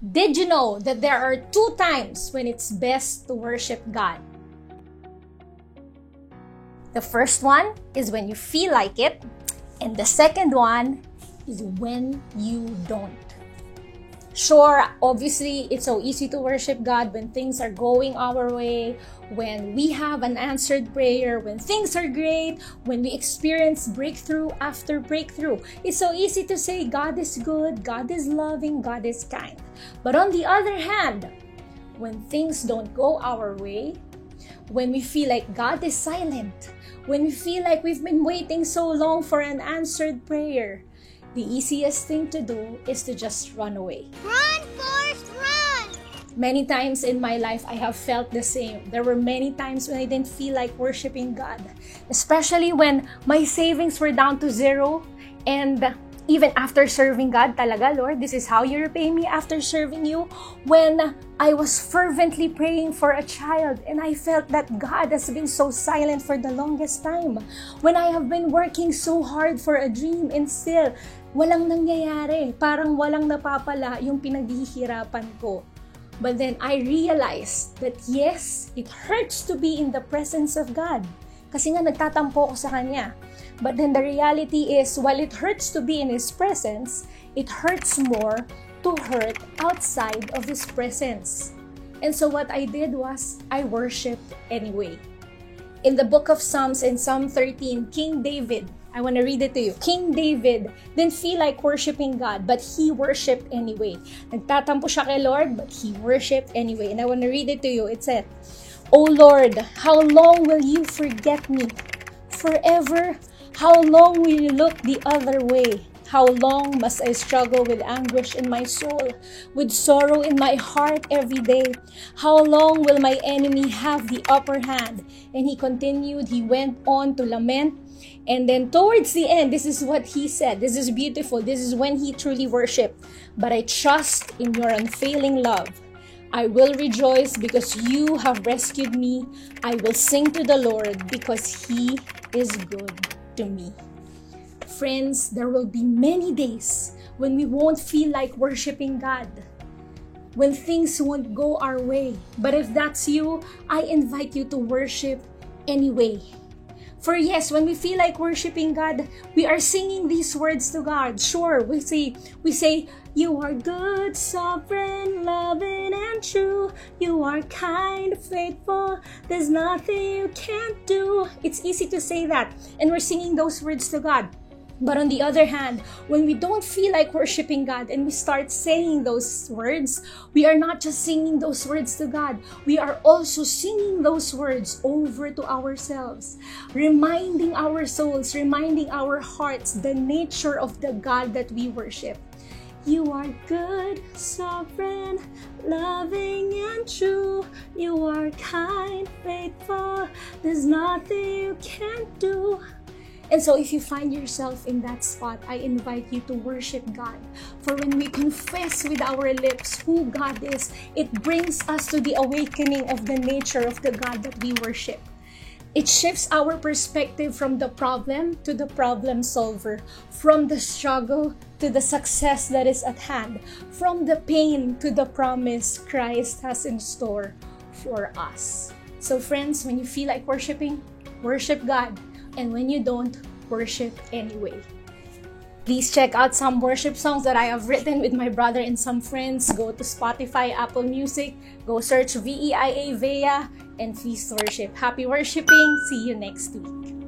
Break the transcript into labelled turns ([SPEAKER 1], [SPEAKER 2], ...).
[SPEAKER 1] Did you know that there are two times when it's best to worship God? The first one is when you feel like it, and the second one is when you don't. Sure, obviously, it's so easy to worship God when things are going our way, when we have an answered prayer, when things are great, when we experience breakthrough after breakthrough. It's so easy to say God is good, God is loving, God is kind. But on the other hand, when things don't go our way, when we feel like God is silent, when we feel like we've been waiting so long for an answered prayer, the easiest thing to do is to just run away.
[SPEAKER 2] Run, Forrest, run!
[SPEAKER 1] Many times in my life, I have felt the same. There were many times when I didn't feel like worshiping God, especially when my savings were down to zero, and even after serving God, talaga, Lord, this is how you repay me after serving you. When I was fervently praying for a child and I felt that God has been so silent for the longest time. When I have been working so hard for a dream and still, walang nangyayari. Parang walang napapala yung pinaghihirapan ko. But then I realized that yes, it hurts to be in the presence of God. Kasi nga nagtatampo ko sa Kanya. But then the reality is, while it hurts to be in His presence, it hurts more to hurt outside of His presence. And so what I did was, I worshiped anyway. In the book of Psalms, in Psalm 13, King David, I want to read it to you. King David didn't feel like worshiping God, but he worshiped anyway. Nagtatampo siya kay Lord, but he worshiped anyway. And I want to read it to you. It said, "O Lord, how long will you forget me? Forever, how long will you look the other way? How long must I struggle with anguish in my soul, with sorrow in my heart every day? How long will my enemy have the upper hand?" And he continued, he went on to lament. And then towards the end, this is what he said. This is beautiful. This is when he truly worshiped. "But I trust in your unfailing love. I will rejoice because you have rescued me. I will sing to the Lord because He is good to me." Friends, there will be many days when we won't feel like worshiping God, when things won't go our way. But if that's you, I invite you to worship anyway. For yes, when we feel like worshiping God, we are singing these words to God. Sure, we say, "You are good, sovereign, loving, and true. You are kind, faithful. There's nothing you can't do." It's easy to say that, and we're singing those words to God. But on the other hand, when we don't feel like worshiping God and we start saying those words, we are not just singing those words to God. We are also singing those words over to ourselves, reminding our souls, reminding our hearts the nature of the God that we worship. "You are good, sovereign, loving, and true. You are kind, faithful. There's nothing you can't do." And so if you find yourself in that spot, I invite you to worship God. For when we confess with our lips who God is, it brings us to the awakening of the nature of the God that we worship. It shifts our perspective from the problem to the problem solver, from the struggle to the success that is at hand, from the pain to the promise Christ has in store for us. So friends, when you feel like worshiping, worship God. And when you don't, worship anyway. Please check out some worship songs that I have written with my brother and some friends. Go to Spotify, Apple Music, go search VEIA, and please worship. Happy worshiping. See you next week.